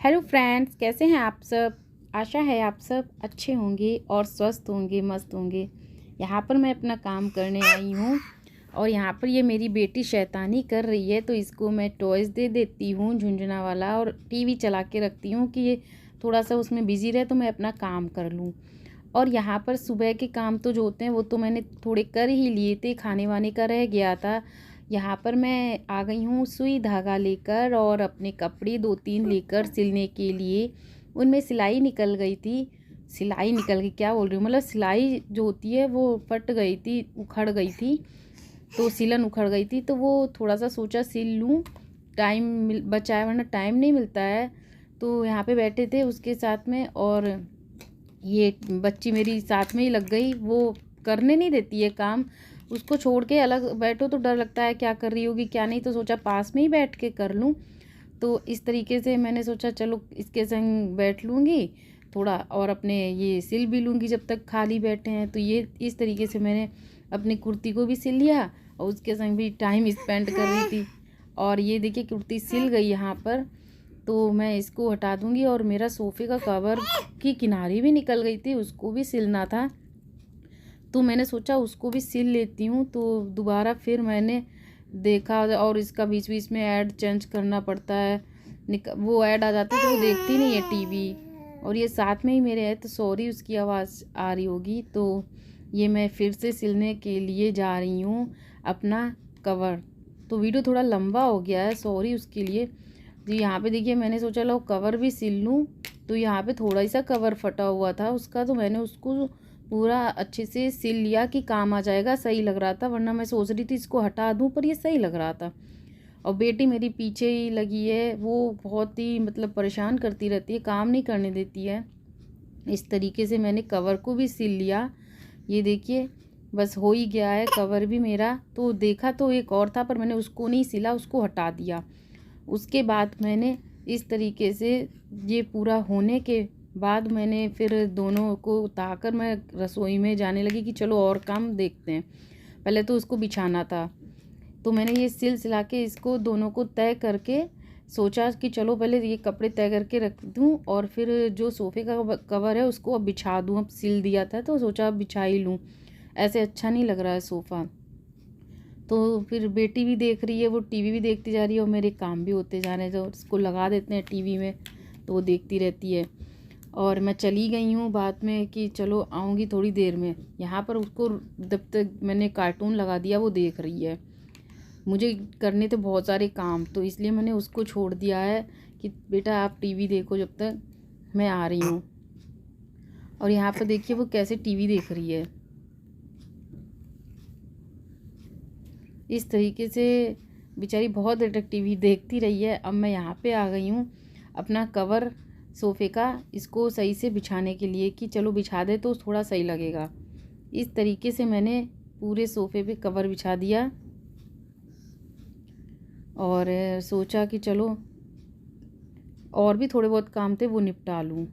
Hello friends, कैसे हैं आप सब। आशा है आप सब अच्छे होंगे और स्वस्थ होंगे, मस्त होंगे। यहाँ पर मैं अपना काम करने आई हूँ और यहाँ पर ये मेरी बेटी शैतानी कर रही है, तो इसको मैं टॉयज़ दे देती हूँ झुंझुना वाला और टीवी चला के रखती हूँ कि ये थोड़ा सा उसमें बिज़ी रहे तो मैं अपना काम कर लूँ। और यहाँ पर सुबह के काम तो जो होते हैं वो तो मैंने थोड़े कर ही लिए थे, खाने वाने का रह गया था। यहाँ पर मैं आ गई हूँ सुई धागा लेकर और अपने कपड़े 2-3 लेकर सिलने के लिए। उनमें सिलाई निकल गई थी, सिलाई निकल गई क्या बोल रही हूँ, मतलब सिलाई जो होती है वो फट गई थी, उखड़ गई थी, तो सिलन उखड़ गई थी, तो वो थोड़ा सा सोचा सिल लूँ, टाइम बचा है वरना टाइम नहीं मिलता है। तो यहाँ पे बैठे थे उसके साथ में और ये बच्ची मेरी साथ में ही लग गई, वो करने नहीं देती है काम। उसको छोड़ के अलग बैठो तो डर लगता है क्या कर रही होगी क्या नहीं, तो सोचा पास में ही बैठ के कर लूँ। तो इस तरीके से मैंने सोचा चलो इसके संग बैठ लूँगी थोड़ा और अपने ये सिल भी लूँगी जब तक खाली बैठे हैं। तो ये इस तरीके से मैंने अपनी कुर्ती को भी सिल लिया और उसके संग भी टाइम स्पेंड कर रही थी। और ये देखिए कुर्ती सिल गई यहाँ पर, तो मैं इसको हटा दूँगी। और मेरा सोफ़े का कवर की किनारी भी निकल गई थी, उसको भी सिलना था, तो मैंने सोचा उसको भी सिल लेती हूँ। तो दोबारा फिर मैंने देखा और इसका बीच बीच में ऐड चेंज करना पड़ता है, वो ऐड आ जाता है तो वो देखती नहीं है टीवी। और ये साथ में ही मेरे है, तो सॉरी उसकी आवाज़ आ रही होगी। तो ये मैं फिर से सिलने के लिए जा रही हूँ अपना कवर। तो वीडियो थोड़ा लंबा हो गया है, सॉरी उसके लिए जी। यहाँ पे देखिए मैंने सोचा लो कवर भी सिल लूँ, तो यहाँ पे थोड़ा सा कवर फटा हुआ था उसका, तो मैंने उसको पूरा अच्छे से सिल लिया कि काम आ जाएगा, सही लग रहा था। वरना मैं सोच रही थी इसको हटा दूँ, पर ये सही लग रहा था। और बेटी मेरी पीछे ही लगी है, वो बहुत ही मतलब परेशान करती रहती है, काम नहीं करने देती है। इस तरीके से मैंने कवर को भी सिल लिया, ये देखिए बस हो ही गया है कवर भी मेरा। तो देखा तो एक और था पर मैंने उसको नहीं सिला, उसको हटा दिया। उसके बाद मैंने इस तरीके से ये पूरा होने के बाद मैंने फिर दोनों को उतारकर मैं रसोई में जाने लगी कि चलो और काम देखते हैं। पहले तो उसको बिछाना था, तो मैंने ये सिल सिला के इसको दोनों को तय करके सोचा कि चलो पहले ये कपड़े तय करके रख दूँ और फिर जो सोफ़े का कवर है उसको अब बिछा दूँ। अब सिल दिया था तो सोचा अब बिछा ही लूँ, ऐसे अच्छा नहीं लग रहा है सोफ़ा। तो फिर बेटी भी देख रही है, वो टीवी भी देखती जा रही है और मेरे काम भी होते जा रहे हैं। तो उसको लगा देते हैं टीवी में तो वो देखती रहती है। और मैं चली गई हूँ बाद में कि चलो आऊँगी थोड़ी देर में। यहाँ पर उसको जब तक मैंने कार्टून लगा दिया वो देख रही है। मुझे करने थे बहुत सारे काम, तो इसलिए मैंने उसको छोड़ दिया है कि बेटा आप टीवी देखो जब तक मैं आ रही हूँ। और यहाँ पर देखिए वो कैसे टीवी देख रही है। इस तरीके से बेचारी बहुत देर तक टीवी देखती रही है। अब मैं यहाँ पे आ गई हूँ अपना कवर सोफ़े का इसको सही से बिछाने के लिए कि चलो बिछा दे तो थोड़ा सही लगेगा। इस तरीके से मैंने पूरे सोफ़े पे कवर बिछा दिया और सोचा कि चलो और भी थोड़े बहुत काम थे वो निपटा लूँ।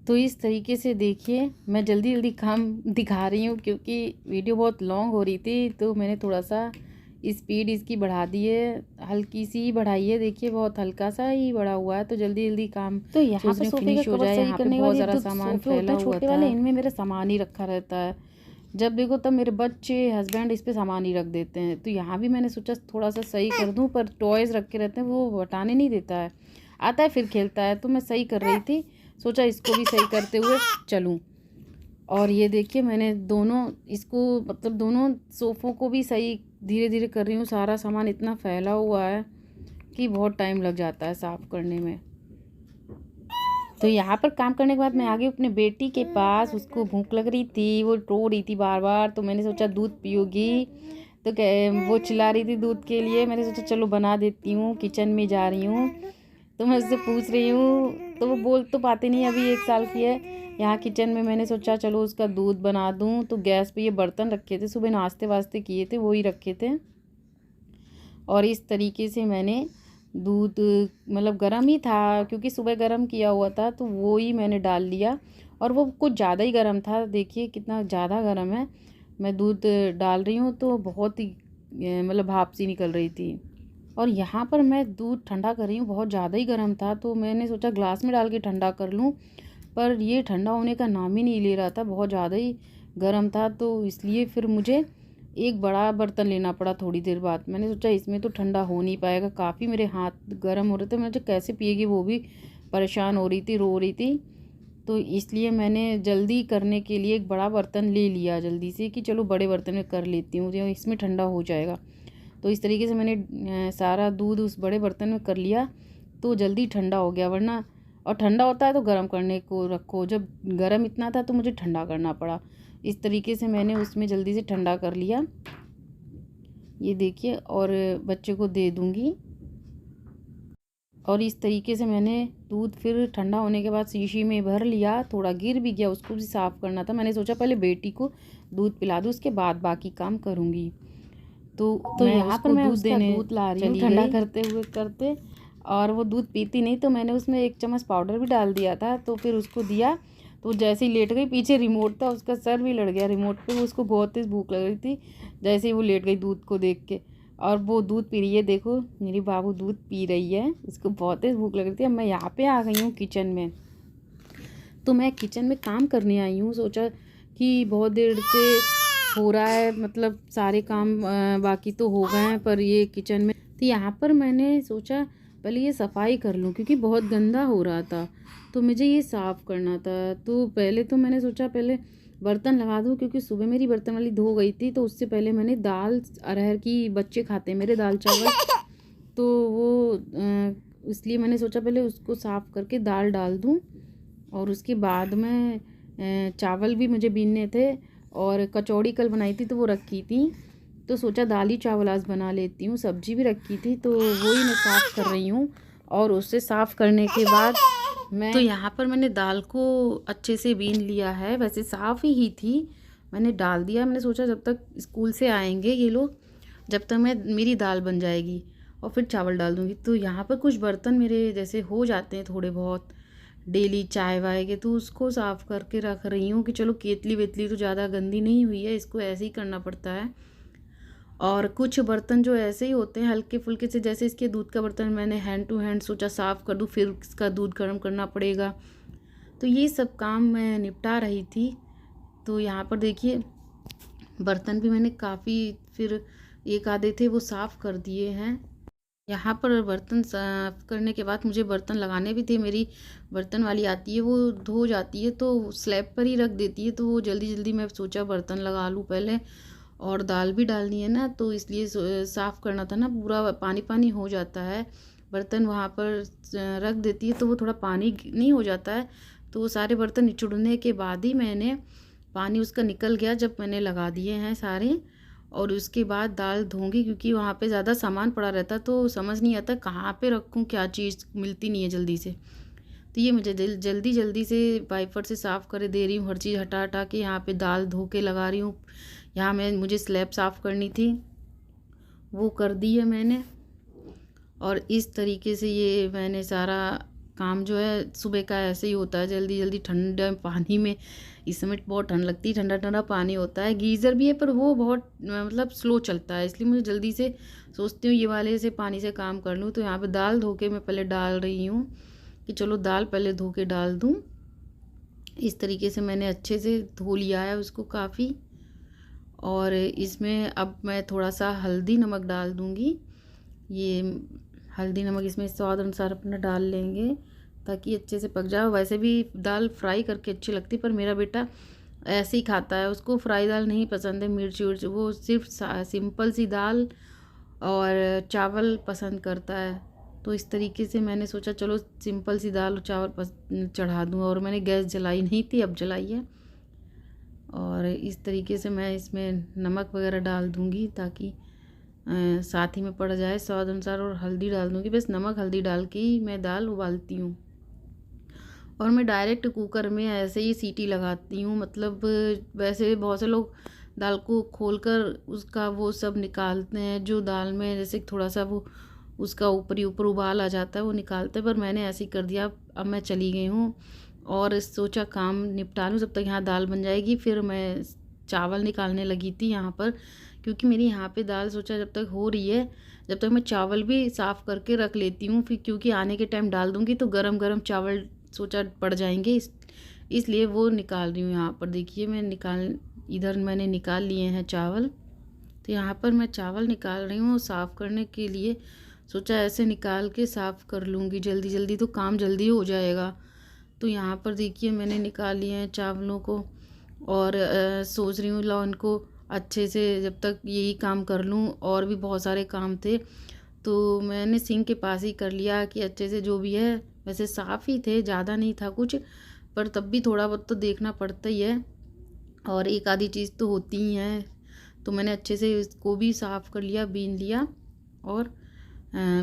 तो इस तरीके से देखिए मैं जल्दी जल्दी काम दिखा रही हूँ क्योंकि वीडियो बहुत लॉन्ग हो रही थी, तो मैंने थोड़ा सा स्पीड इसकी बढ़ा दी है, हल्की सी ही बढ़ाई है। देखिए बहुत हल्का सा ही बढ़ा हुआ है, तो जल्दी जल्दी काम तो यहाँ पर सोफ़े का फिनिश हो कवर जाए। सही यहाँ पे करने के बहुत बाद ये ज़्यादा जो सामान सोफ़े फैला होते हैं हुआ छोटे था, वाले, इनमें मेरा सामान ही रखा रहता है। जब देखो तब मेरे बच्चे हस्बैंड इस पे सामान ही रख देते हैं। तो यहाँ भी मैंने सोचा थोड़ा सा सही कर दूँ, पर टॉयज़ रखे रहते हैं वो हटाने नहीं देता है, आता है फिर खेलता है। तो मैं सही कर रही थी, सोचा इसको भी सही करते हुए चलूँ। और ये देखिए मैंने दोनों इसको मतलब दोनों सोफ़ों को भी सही धीरे धीरे कर रही हूँ। सारा सामान इतना फैला हुआ है कि बहुत टाइम लग जाता है साफ़ करने में। तो यहाँ पर काम करने के बाद मैं आ गई अपने बेटी के पास, उसको भूख लग रही थी, वो रो रही थी बार बार। तो मैंने सोचा दूध पियोगी, तो वो चिल्ला रही थी दूध के लिए। मैंने सोचा चलो बना देती हूँ, किचन में जा रही हूँ। तो मैं उससे पूछ रही हूँ, तो वो बोल तो पाती नहीं, अभी 1 साल की है। यहाँ किचन में मैंने सोचा चलो उसका दूध बना दूँ। तो गैस पे ये बर्तन रखे थे, सुबह नाश्ते वास्ते किए थे वो ही रखे थे। और इस तरीके से मैंने दूध मतलब गर्म ही था क्योंकि सुबह गर्म किया हुआ था, तो वो ही मैंने डाल लिया। और वो कुछ ज़्यादा ही गर्म था, देखिए कितना ज़्यादा गर्म है। मैं दूध डाल रही हूँ तो बहुत ही मतलब भाप सी निकल रही थी। और यहाँ पर मैं दूध ठंडा कर रही हूँ, बहुत ज़्यादा ही गर्म था, तो मैंने सोचा ग्लास में डाल के ठंडा कर लूँ, पर ये ठंडा होने का नाम ही नहीं ले रहा था, बहुत ज़्यादा ही गर्म था। तो इसलिए फिर मुझे एक बड़ा बर्तन लेना पड़ा थोड़ी देर बाद। मैंने सोचा इसमें तो ठंडा हो नहीं पाएगा, काफ़ी मेरे हाथ गर्म हो रहे थे, मुझे कैसे पिएगी, वो भी परेशान हो रही थी, रो रही थी। तो इसलिए मैंने जल्दी करने के लिए एक बड़ा बर्तन ले लिया जल्दी से, कि चलो बड़े बर्तन में कर लेती हूँ, जो इसमें ठंडा हो जाएगा। तो इस तरीके से मैंने सारा दूध उस बड़े बर्तन में कर लिया, तो जल्दी ठंडा हो गया। वरना और ठंडा होता है तो गर्म करने को रखो, जब गर्म इतना था तो मुझे ठंडा करना पड़ा। इस तरीके से मैंने उसमें जल्दी से ठंडा कर लिया, ये देखिए, और बच्चे को दे दूँगी। और इस तरीके से मैंने दूध फिर ठंडा होने के बाद शीशी में भर लिया, थोड़ा गिर भी गया, उसको भी साफ़ करना था। मैंने सोचा पहले बेटी को दूध पिला दूँ, उसके बाद बाकी काम करूँगी। तो यहाँ पर मैं उसका दूध ला रही हूँ ठंडा करते हुए करते, और वो दूध पीती नहीं, तो मैंने उसमें 1 चम्मच पाउडर भी डाल दिया था। तो फिर उसको दिया, तो जैसे ही लेट गई, पीछे रिमोट था, उसका सर भी लड़ गया रिमोट पे, उसको बहुत तेज़ भूख लग रही थी जैसे ही वो लेट गई दूध को देख के। और वो दूध पी रही है, देखो मेरी बाबू दूध पी रही है, इसको बहुत तेज़ भूख लग रही थी। अब मैं यहाँ पे आ गई हूँ किचन में, तो मैं किचन में काम करने आई हूँ। सोचा कि बहुत देर से हो रहा है, मतलब सारे काम बाकी तो हो गए हैं, पर ये किचन में, तो यहाँ पर मैंने सोचा पहले ये सफाई कर लूँ, क्योंकि बहुत गंदा हो रहा था, तो मुझे ये साफ़ करना था। तो पहले तो मैंने सोचा पहले बर्तन लगा दूँ, क्योंकि सुबह मेरी बर्तन वाली धो गई थी, तो उससे पहले मैंने दाल, अरहर की, बच्चे खाते हैं मेरे दाल चावल, तो वो इसलिए मैंने सोचा पहले उसको साफ़ करके दाल डाल दूँ, और उसके बाद में चावल भी मुझे बीनने थे, और कचौड़ी कल बनाई थी तो वो रखी थी, तो सोचा दाल ही चावल आज बना लेती हूँ। सब्जी भी रखी थी, तो वो ही मैं साफ़ कर रही हूँ। और उससे साफ़ करने के बाद तो यहाँ पर मैंने दाल को अच्छे से बीन लिया है, वैसे साफ़ ही थी, मैंने डाल दिया। मैंने सोचा जब तक स्कूल से आएंगे ये लोग, जब तक मेरी दाल बन जाएगी, और फिर चावल डाल दूँगी। तो यहाँ पर कुछ बर्तन मेरे जैसे हो जाते हैं थोड़े बहुत डेली चाय वाय के, तो उसको साफ़ करके रख रही हूँ कि चलो केतली वेतली तो ज़्यादा गंदी नहीं हुई है, इसको ऐसे ही करना पड़ता है। और कुछ बर्तन जो ऐसे ही होते हैं हल्के फुल्के से, जैसे इसके दूध का बर्तन मैंने हैंड टू हैंड सोचा साफ़ कर दूँ, फिर इसका दूध गर्म करना पड़ेगा, तो ये सब काम मैं निपटा रही थी। तो यहाँ पर देखिए बर्तन भी मैंने काफ़ी फिर एक आधे थे वो साफ़ कर दिए हैं। यहाँ पर बर्तन साफ़ करने के बाद मुझे बर्तन लगाने भी थे, मेरी बर्तन वाली आती है, वो धो जाती है तो स्लैब पर ही रख देती है, तो वो जल्दी जल्दी मैं सोचा बर्तन लगा लूँ पहले, और दाल भी डालनी है ना, तो इसलिए साफ़ करना था ना, पूरा पानी पानी हो जाता है, बर्तन वहाँ पर रख देती है तो वो थोड़ा पानी नहीं हो जाता है, तो वो सारे बर्तन निचुड़ने के बाद ही मैंने पानी उसका निकल गया जब मैंने लगा दिए हैं सारे। और उसके बाद दाल धोंगी, क्योंकि वहाँ पे ज़्यादा सामान पड़ा रहता तो समझ नहीं आता कहाँ पे रखूँ, क्या चीज़ मिलती नहीं है जल्दी से, तो ये मुझे जल्दी जल्दी से वाइपर से साफ़ कर दे रही हूँ, हर चीज़ हटा हटा के यहाँ पे दाल धो के लगा रही हूँ। यहाँ मुझे स्लैब साफ़ करनी थी, वो कर दी है मैंने। और इस तरीके से ये मैंने सारा काम जो है सुबह का ऐसे ही होता है, जल्दी जल्दी ठंडे पानी में, इस समय बहुत ठंड लगती है, ठंडा ठंडा पानी होता है, गीज़र भी है पर वो बहुत मतलब स्लो चलता है, इसलिए मुझे जल्दी से सोचती हूँ ये वाले से पानी से काम कर लूँ। तो यहाँ पे दाल धो के मैं पहले डाल रही हूँ कि चलो दाल पहले धो के डाल दूँ। इस तरीके से मैंने अच्छे से धो लिया है उसको काफ़ी। और इसमें अब मैं थोड़ा सा हल्दी नमक डाल दूँगी, ये हल्दी नमक इसमें स्वाद अनुसार अपना डाल लेंगे ताकि अच्छे से पक जाए। वैसे भी दाल फ्राई करके अच्छी लगती, पर मेरा बेटा ऐसे ही खाता है, उसको फ्राई दाल नहीं पसंद है, मिर्च विर्च, वो सिर्फ सिंपल सी दाल और चावल पसंद करता है। तो इस तरीके से मैंने सोचा चलो सिंपल सी दाल और चावल चढ़ा दूँ, और मैंने गैस जलाई नहीं थी, अब जलाई है। और इस तरीके से मैं इसमें नमक वगैरह डाल दूँगी ताकि साथ ही में पड़ जाए स्वाद अनुसार, और हल्दी डाल दूँगी, बस नमक हल्दी डाल के ही मैं दाल उबालती हूँ। और मैं डायरेक्ट कुकर में ऐसे ही सीटी लगाती हूँ, मतलब वैसे बहुत से लोग दाल को खोलकर उसका वो सब निकालते हैं, जो दाल में जैसे थोड़ा सा वो उसका ऊपरी ऊपर उबाल आ जाता है वो निकालते हैं, पर मैंने ऐसे ही कर दिया। अब मैं चली गई हूँ और सोचा काम निपटा लूँ, जब तक यहाँ दाल बन जाएगी फिर मैं चावल निकालने लगी थी यहाँ पर, क्योंकि मेरी यहाँ पे दाल सोचा जब तक हो रही है, जब तक मैं चावल भी साफ़ करके रख लेती हूँ, फिर क्योंकि आने के टाइम डाल दूँगी तो गरम गरम चावल सोचा पड़ जाएंगे, इसलिए वो निकाल रही हूँ। यहाँ पर देखिए इधर मैंने निकाल लिए हैं चावल। तो यहाँ पर मैं चावल निकाल रही हूँ साफ़ करने के लिए, सोचा ऐसे निकाल के साफ़ कर लूँगी जल्दी जल्दी, तो काम जल्दी हो जाएगा। तो यहाँ पर देखिए मैंने निकाल लिए हैं चावलों को, और सोच रही हूँ लो इनको अच्छे से जब तक यही काम कर लूँ, और भी बहुत सारे काम थे तो मैंने सिंक के पास ही कर लिया कि अच्छे से जो भी है, वैसे साफ़ ही थे, ज़्यादा नहीं था कुछ, पर तब भी थोड़ा बहुत तो देखना पड़ता ही है, और एक आधी चीज़ तो होती ही है। तो मैंने अच्छे से इसको भी साफ़ कर लिया, बीन लिया, और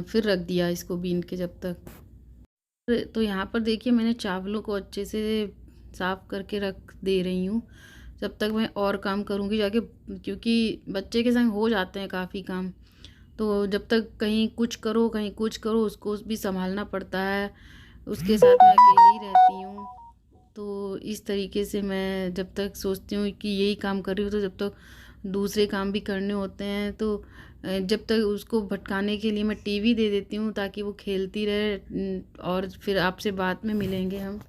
फिर रख दिया इसको बीन के जब तक। तो यहाँ पर देखिए मैंने चावलों को अच्छे से साफ़ करके रख दे रही हूँ, जब तक मैं और काम करूँगी जाके, क्योंकि बच्चे के संग हो जाते हैं काफ़ी काम, तो जब तक कहीं कुछ करो कहीं कुछ करो उसको भी संभालना पड़ता है, उसके साथ मैं अकेली ही रहती हूँ। तो इस तरीके से मैं जब तक सोचती हूँ कि यही काम कर रही हूँ, तो जब तक दूसरे काम भी करने होते हैं, तो जब तक उसको भटकाने के लिए मैं टीवी दे देती हूँ ताकि वो खेलती रहे। और फिर आपसे बाद में मिलेंगे हम।